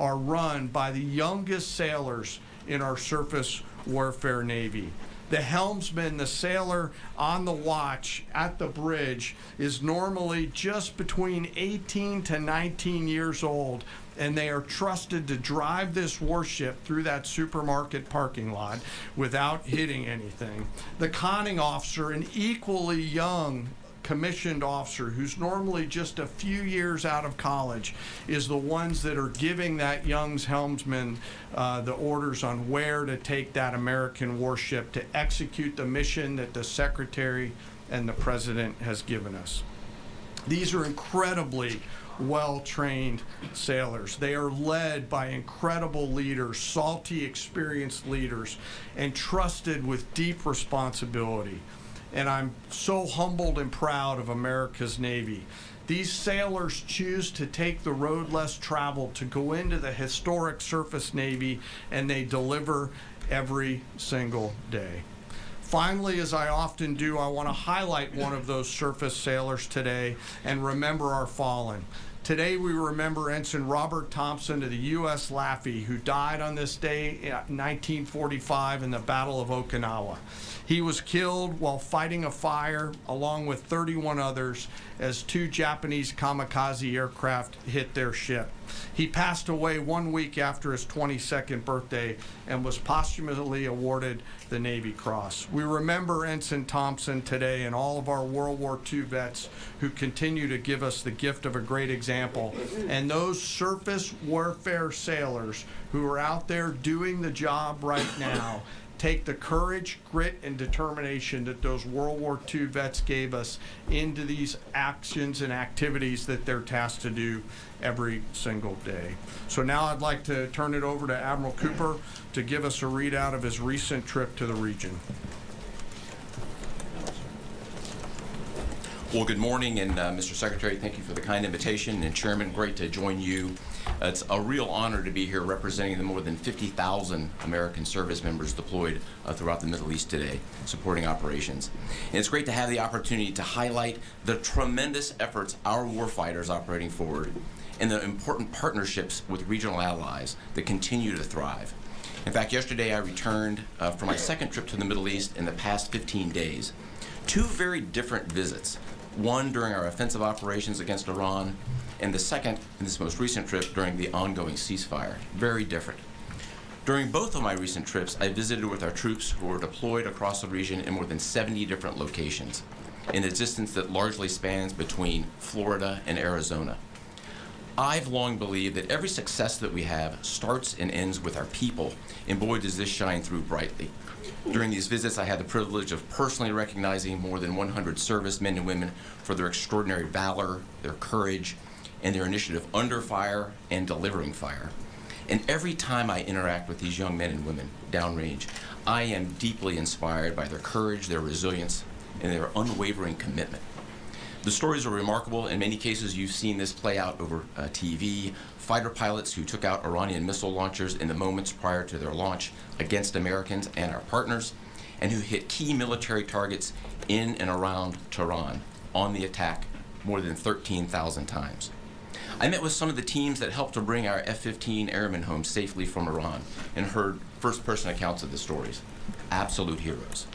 are run by the youngest sailors in our surface warfare Navy. The helmsman, the sailor on the watch at the bridge, is normally just between 18 to 19 years old, and they are trusted to drive this warship through that supermarket parking lot without hitting anything. The conning officer, an equally young commissioned officer who's normally just a few years out of college, is the ones that are giving that young helmsman the orders on where to take that American warship to execute the mission that the Secretary and the President has given us. These are incredibly well-trained sailors. They are led by incredible leaders, salty, experienced leaders, and trusted with deep responsibility. And I'm so humbled and proud of America's Navy. These sailors choose to take the road less traveled to go into the historic surface Navy, and they deliver every single day. Finally, as I often do, I want to highlight one of those surface sailors today and remember our fallen. Today we remember Ensign Robert Thompson of the U.S. Laffey, who died on this day in 1945 in the Battle of Okinawa. He was killed while fighting a fire along with 31 others as 2 Japanese kamikaze aircraft hit their ship. He passed away 1 week after his 22nd birthday and was posthumously awarded the Navy Cross. We remember Ensign Thompson today and all of our World War II vets who continue to give us the gift of a great example. And those surface warfare sailors who are out there doing the job right now take the courage, grit, and determination that those World War II vets gave us into these actions and activities that they're tasked to do every single day. So now I'd like to turn it over to Admiral Cooper to give us a readout of his recent trip to the region. Well, good morning, and Mr. Secretary, thank you for the kind invitation, and Chairman, great to join you. It's a real honor to be here representing the more than 50,000 American service members deployed throughout the Middle East today, supporting operations. And it's great to have the opportunity to highlight the tremendous efforts our warfighters operating forward and the important partnerships with regional allies that continue to thrive. In fact, yesterday I returned from my second trip to the Middle East in the past 15 days. 2 very different visits. One during our offensive operations against Iran, and the second in this most recent trip during the ongoing ceasefire. Very different. During both of my recent trips, I visited with our troops who were deployed across the region in more than 70 different locations, in a distance that largely spans between Florida and Arizona. I've long believed that every success that we have starts and ends with our people, and boy does this shine through brightly. During these visits, I had the privilege of personally recognizing more than 100 servicemen and women for their extraordinary valor, their courage, and their initiative under fire and delivering fire. And every time I interact with these young men and women downrange, I am deeply inspired by their courage, their resilience, and their unwavering commitment. The stories are remarkable. In many cases, you've seen this play out over TV. Fighter pilots who took out Iranian missile launchers in the moments prior to their launch against Americans and our partners, and who hit key military targets in and around Tehran on the attack more than 13,000 times. I met with some of the teams that helped to bring our F-15 airmen home safely from Iran and heard first-person accounts of the stories. Absolute heroes.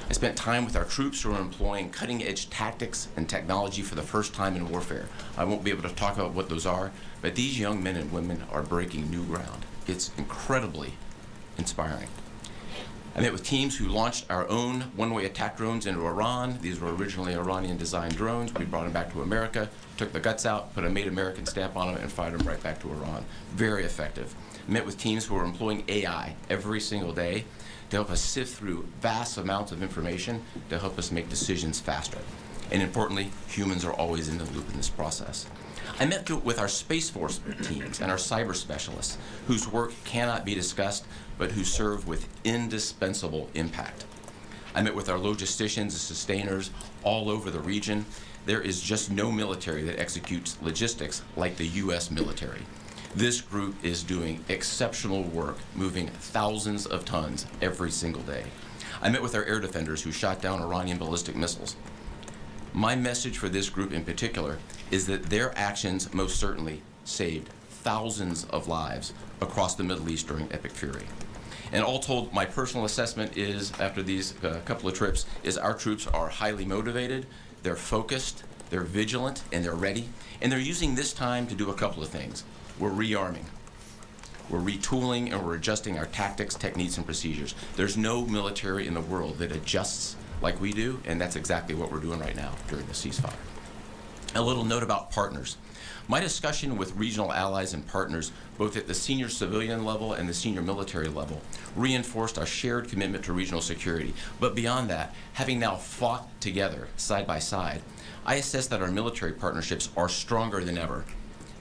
I spent time with our troops who are employing cutting-edge tactics and technology for the first time in warfare. I won't be able to talk about what those are, but these young men and women are breaking new ground. It's incredibly inspiring. I met with teams who launched our own one-way attack drones into Iran. These were originally Iranian-designed drones. We brought them back to America, took the guts out, put a made American stamp on them, and fired them right back to Iran. Very effective. I met with teams who were employing AI every single day to help us sift through vast amounts of information to help us make decisions faster. And importantly, humans are always in the loop in this process. I met with our Space Force teams and our cyber specialists, whose work cannot be discussed, but who serve with indispensable impact. I met with our logisticians and sustainers all over the region. There is just no military that executes logistics like the U.S. military. This group is doing exceptional work, moving thousands of tons every single day. I met with our air defenders who shot down Iranian ballistic missiles. My message for this group in particular is that their actions most certainly saved thousands of lives across the Middle East during Epic Fury. And all told, my personal assessment is, after these couple of trips, is our troops are highly motivated, they're focused, they're vigilant, and they're ready. And they're using this time to do a couple of things. We're rearming, we're retooling, and we're adjusting our tactics, techniques, and procedures. There's no military in the world that adjusts like we do, and that's exactly what we're doing right now during the ceasefire. A little note about partners. My discussion with regional allies and partners, both at the senior civilian level and the senior military level, reinforced our shared commitment to regional security. But beyond that, having now fought together, side by side, I assess that our military partnerships are stronger than ever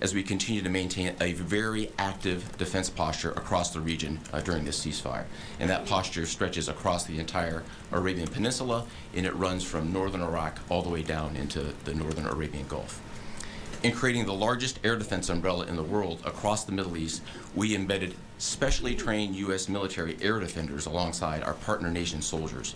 as we continue to maintain a very active defense posture across the region during this ceasefire. And that posture stretches across the entire Arabian Peninsula, and it runs from northern Iraq all the way down into the northern Arabian Gulf. In creating the largest air defense umbrella in the world across the Middle East, we embedded specially trained U.S. military air defenders alongside our partner nation soldiers,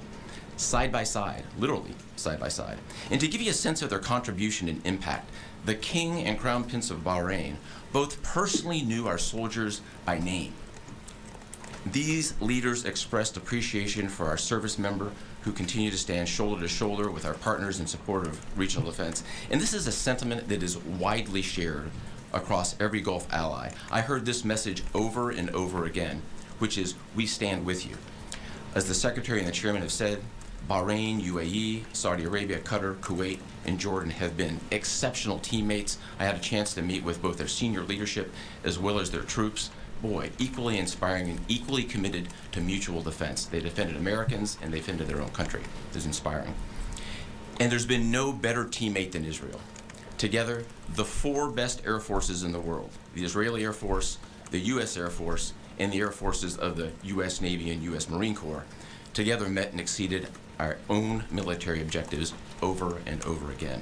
side by side, literally side by side. And to give you a sense of their contribution and impact, the King and Crown Prince of Bahrain both personally knew our soldiers by name. These leaders expressed appreciation for our service member who continue to stand shoulder to shoulder with our partners in support of regional defense. And this is a sentiment that is widely shared across every Gulf ally. I heard this message over and over again, which is, we stand with you. As the Secretary and the Chairman have said, Bahrain, UAE, Saudi Arabia, Qatar, Kuwait, and Jordan have been exceptional teammates. I had a chance to meet with both their senior leadership as well as their troops. Boy, equally inspiring and equally committed to mutual defense. They defended Americans and they defended their own country. It is inspiring. And there's been no better teammate than Israel. Together, the four best air forces in the world, the Israeli Air Force, the U.S. Air Force, and the air forces of the U.S. Navy and U.S. Marine Corps, together met and exceeded our own military objectives over and over again.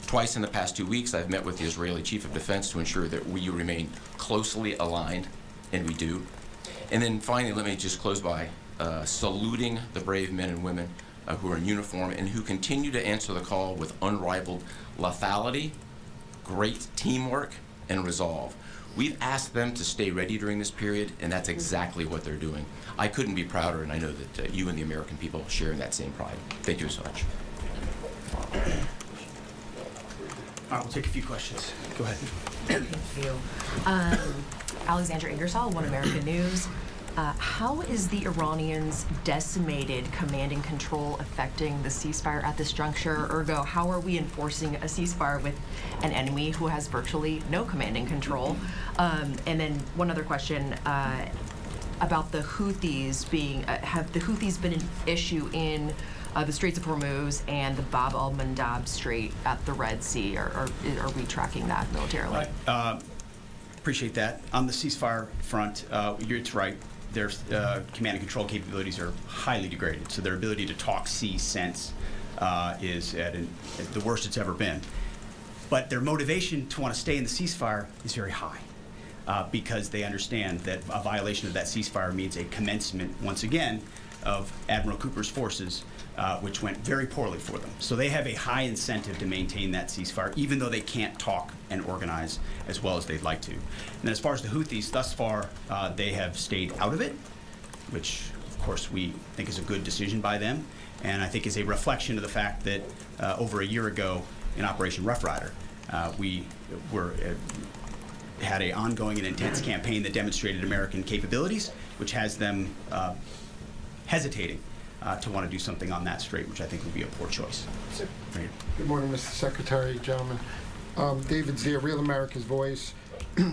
Twice in the past 2 weeks, I've met with the Israeli Chief of Defense to ensure that we remain closely aligned, and we do. And then finally, let me just close by saluting the brave men and women who are in uniform and who continue to answer the call with unrivaled lethality, great teamwork, and resolve. We've asked them to stay ready during this period, and that's exactly what they're doing. I couldn't be prouder, and I know that you and the American people share in that same pride. Thank you so much. All right, we'll take a few questions. Go ahead. Thank you. Alexandra Ingersoll, One American News. How is the Iranians' decimated command and control affecting the ceasefire at this juncture? Ergo, how are we enforcing a ceasefire with an enemy who has virtually no command and control? And then one other question about the Houthis being, have the Houthis been an issue in the Straits of Hormuz and the Bab al-Mandab Strait at the Red Sea, or are we tracking that militarily? Appreciate that. On the ceasefire front, it's right. Their command and control capabilities are highly degraded, so their ability to talk, see, sense is at the worst it's ever been. But their motivation to want to stay in the ceasefire is very high because they understand that a violation of that ceasefire means a commencement, once again, of Admiral Cooper's forces, which went very poorly for them. So they have a high incentive to maintain that ceasefire, even though they can't talk and organize as well as they'd like to. And then as far as the Houthis, thus far, they have stayed out of it, which, of course, we think is a good decision by them, and I think is a reflection of the fact that over a year ago in Operation Rough Rider, we had an ongoing and intense campaign that demonstrated American capabilities, which has them hesitating to want to do something on that strait, which I think would be a poor choice. Right. Good morning, Mr. Secretary, gentlemen. David Zia, Real America's Voice.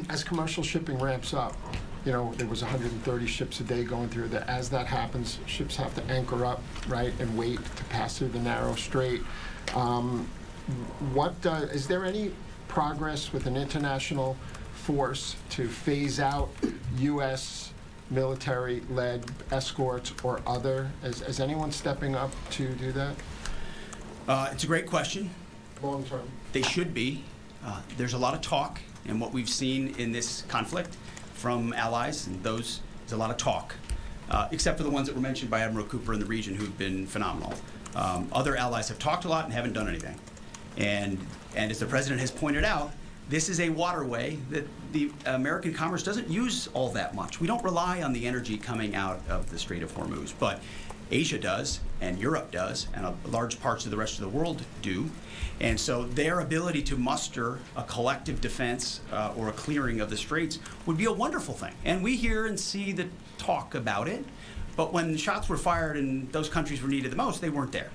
As commercial shipping ramps up, you know, there was 130 ships a day going through there. As that happens, ships have to anchor up, right, and wait to pass through the narrow strait. Is there any progress with an international force to phase out U.S. military-led escorts or other? Is anyone stepping up to do that? It's a great question. Long term. They should be. There's a lot of talk, and what we've seen in this conflict from allies, and those, there's a lot of talk, except for the ones that were mentioned by Admiral Cooper in the region, who've been phenomenal. Other allies have talked a lot and haven't done anything. And as the President has pointed out, this is a waterway that the American commerce doesn't use all that much. We don't rely on the energy coming out of the Strait of Hormuz, but Asia does, and Europe does, and large parts of the rest of the world do. And so their ability to muster a collective defense or a clearing of the straits would be a wonderful thing. And we hear and see the talk about it, but when shots were fired and those countries were needed the most, they weren't there.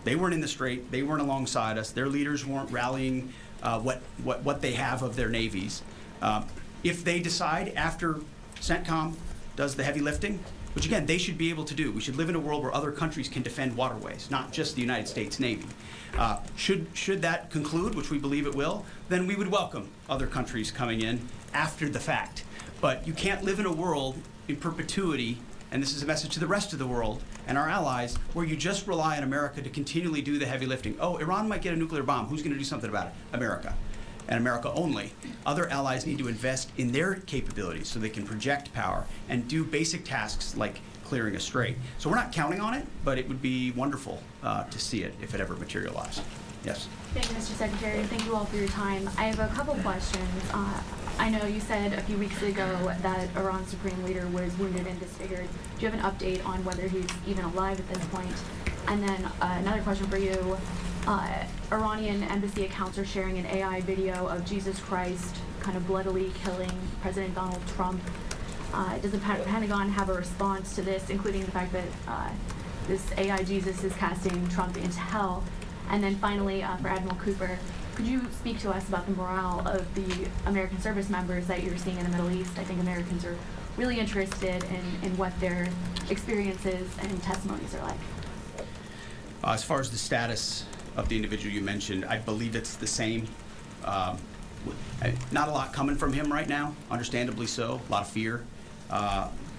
They weren't in the strait. They weren't alongside us. Their leaders weren't rallying what they have of their navies. If they decide after CENTCOM does the heavy lifting, which again, they should be able to do. We should live in a world where other countries can defend waterways, not just the United States Navy. Should that conclude, which we believe it will, then we would welcome other countries coming in after the fact. But you can't live in a world in perpetuity, and this is a message to the rest of the world and our allies, where you just rely on America to continually do the heavy lifting. Oh, Iran might get a nuclear bomb. Who's going to do something about it? America. And America only. Other allies need to invest in their capabilities so they can project power and do basic tasks like clearing a strait. So we're not counting on it, but it would be wonderful to see it if it ever materialized. Yes? Thank you, Mr. Secretary. Thank you all for your time. I have a couple questions. I know you said a few weeks ago that Iran's supreme leader was wounded and disfigured. Do you have an update on whether he's even alive at this point? And then another question for you. Iranian embassy accounts are sharing an AI video of Jesus Christ kind of bloodily killing President Donald Trump. Does the Pentagon have a response to this, including the fact that this AI Jesus is casting Trump into hell? And then finally, for Admiral Cooper, could you speak to us about the morale of the American service members that you're seeing in the Middle East? I think Americans are really interested in what their experiences and testimonies are like. As far as the status of the individual you mentioned, I believe it's the same. Not a lot coming from him right now, understandably so, a lot of fear.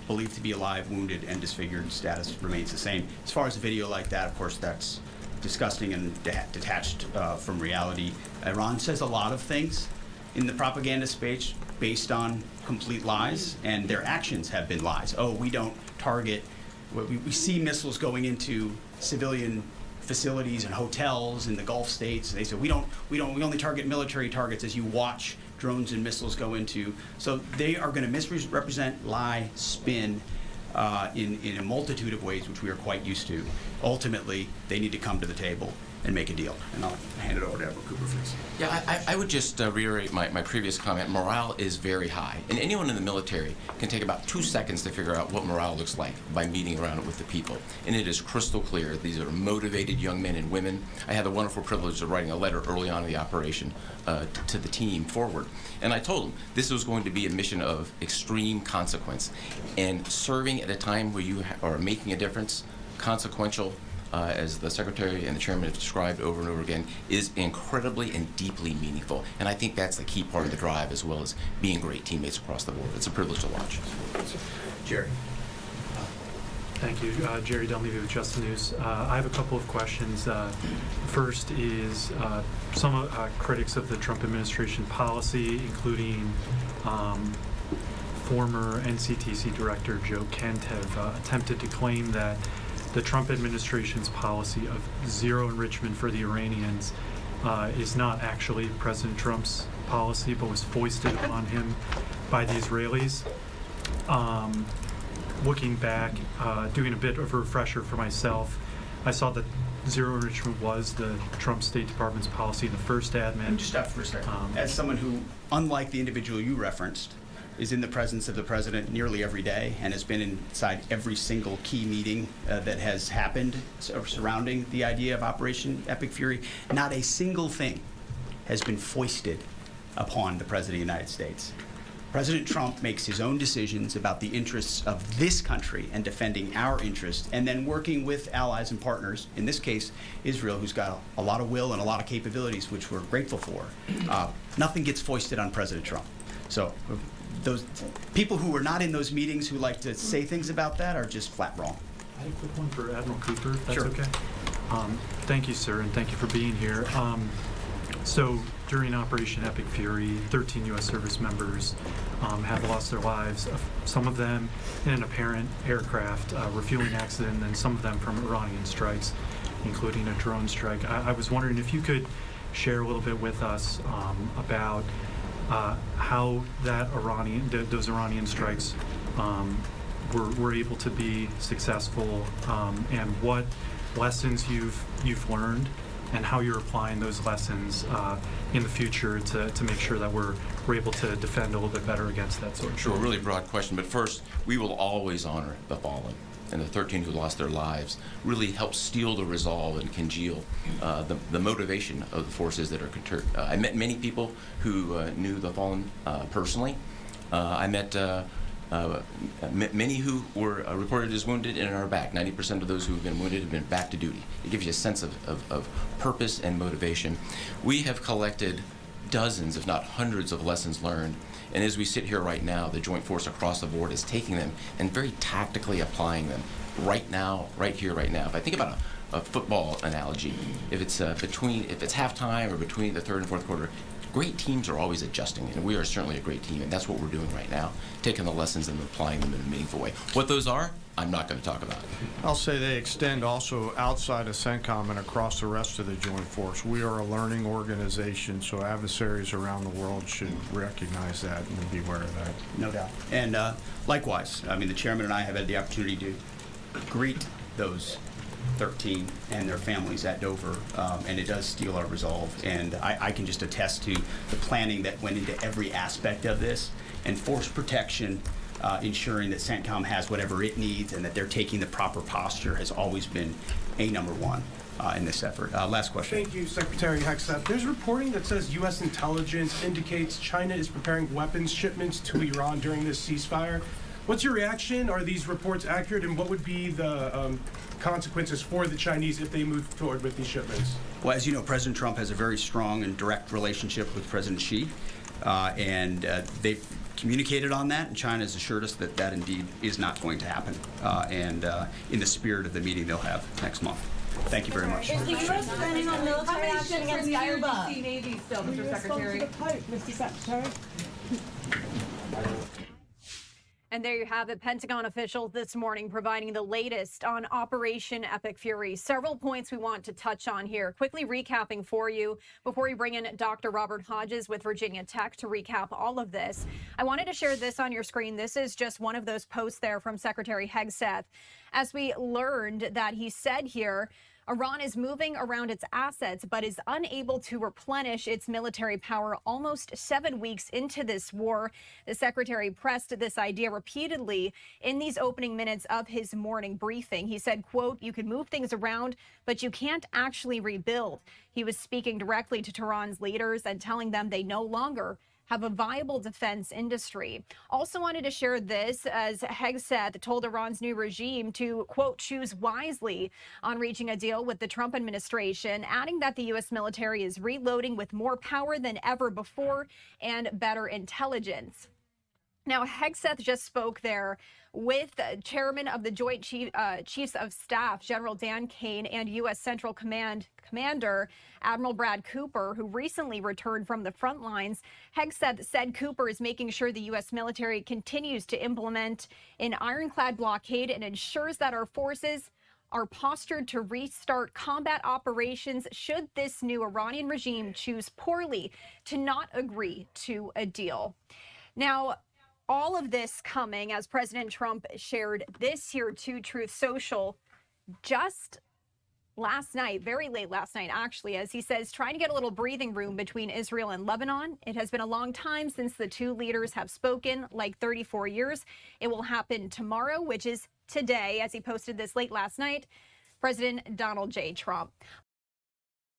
Believed to be alive, wounded, and disfigured. Status remains the same. As far as a video like that, of course, that's disgusting and detached from reality. Iran says a lot of things in the propaganda space based on complete lies, and their actions have been lies. Oh, we don't target. We see missiles going into civilian facilities and hotels in the Gulf states. They said we only target military targets, as you watch drones and missiles go into. So they are going to misrepresent, lie, spin in a multitude of ways, which we are quite used to. Ultimately, they need to come to the table and make a deal. And I'll hand it over to Admiral Cooper, please. Yeah, I would just reiterate my previous comment. Morale is very high. And anyone in the military can take about 2 seconds to figure out what morale looks like by meeting around it with the people. And it is crystal clear. These are motivated young men and women. I had the wonderful privilege of writing a letter early on in the operation to the team forward. And I told them this was going to be a mission of extreme consequence. And serving at a time where you are making a difference, consequential, as the Secretary and the Chairman have described over and over again, is incredibly and deeply meaningful. And I think that's the key part of the drive, as well as being great teammates across the board. It's a privilege to watch. Jerry. Thank you. Jerry Dunleavy with Just the News. I have a couple of questions. First is some critics of the Trump administration policy, including former NCTC Director Joe Kent, have attempted to claim that the Trump administration's policy of zero enrichment for the Iranians is not actually President Trump's policy, but was foisted upon him by the Israelis. Looking back, doing a bit of a refresher for myself, I saw that zero enrichment was the Trump State Department's policy in the first admin. Let me just stop for a second. As someone who, unlike the individual you referenced, is in the presence of the president nearly every day and has been inside every single key meeting that has happened surrounding the idea of Operation Epic Fury, not a single thing has been foisted upon the President of the United States. President Trump makes his own decisions about the interests of this country and defending our interests, and then working with allies and partners, in this case, Israel, who's got a lot of will and a lot of capabilities, which we're grateful for. Nothing gets foisted on President Trump. So those people who were not in those meetings who like to say things about that are just flat wrong. I have a quick one for Admiral Cooper, if that's Sure. okay. Thank you, sir, and thank you for being here. So during Operation Epic Fury, 13 U.S. service members have lost their lives, some of them in an apparent aircraft refueling accident, and some of them from Iranian strikes, including a drone strike. I was wondering if you could share a little bit with us about how those Iranian strikes were able to be successful, and what lessons you've learned, and how you're applying those lessons in the future to make sure that we're able to defend a little bit better against that sort of Sure, thing. a really broad question, but first, we will always honor the fallen, and the 13 who lost their lives really helped steel the resolve and congeal the motivation of the forces that are conterred. I met many people who knew the fallen personally. I met many who were reported as wounded and are back. 90% of those who have been wounded have been back to duty. It gives you a sense of purpose and motivation. We have collected dozens, if not hundreds, of lessons learned. And as we sit here right now, the Joint Force across the board is taking them and very tactically applying them right now, right here, right now. If I think about a football analogy, if it's halftime or between the third and fourth quarter, great teams are always adjusting, and we are certainly a great team, and that's what we're doing right now, taking the lessons and applying them in a meaningful way. What those are, I'm not going to talk about. I'll say they extend also outside of CENTCOM and across the rest of the Joint Force. We are a learning organization, so adversaries around the world should recognize that and be aware of that. No doubt. And likewise, I mean, the chairman and I have had the opportunity to greet those 13 and their families at Dover, and it does steel our resolve. And I can just attest to the planning that went into every aspect of this, and force protection, ensuring that CENTCOM has whatever it needs and that they're taking the proper posture has always been number one in this effort. Last question. Thank you, Secretary Hegseth. There's reporting that says U.S. intelligence indicates China is preparing weapons shipments to Iran during this ceasefire. What's your reaction? Are these reports accurate, and what would be the consequences for the Chinese if they move forward with these shipments? Well, as you know, President Trump has a very strong and direct relationship with President Xi, and they've communicated on that, and China has assured us that that indeed is not going to happen, and in the spirit of the meeting they'll have next month. Thank you very much. Is the U.S. planning on military How action many against ships are near Cuba? DC Navy still, Mr. Secretary? Mr. Secretary. And there you have it. Pentagon officials this morning providing the latest on Operation Epic Fury. Several points we want to touch on here. Quickly recapping for you before we bring in Dr. Robert Hodges with Virginia Tech to recap all of this. I wanted to share this on your screen. This is just one of those posts there from Secretary Hegseth. As we learned that he said here, Iran is moving around its assets, but is unable to replenish its military power almost 7 weeks into this war. The secretary pressed this idea repeatedly in these opening minutes of his morning briefing. He said, quote, "You can move things around, but you can't actually rebuild." He was speaking directly to Tehran's leaders and telling them they no longer have a viable defense industry. Also wanted to share this as Hegseth told Iran's new regime to, quote, choose wisely on reaching a deal with the Trump administration, adding that the U.S. military is reloading with more power than ever before and better intelligence. Now, Hegseth just spoke there with Chairman of the Joint Chiefs of Staff, General Dan Kane, and U.S. Central Command Commander Admiral Brad Cooper, who recently returned from the front lines. Hegseth said Cooper is making sure the U.S. military continues to implement an ironclad blockade and ensures that our forces are postured to restart combat operations should this new Iranian regime choose poorly to not agree to a deal. Now, all of this coming as President Trump shared this here to Truth Social just last night, very late last night, actually, as he says, trying to get a little breathing room between Israel and Lebanon. It has been a long time since the two leaders have spoken, like 34 years. It will happen tomorrow, which is today, as he posted this late last night. President Donald J. Trump.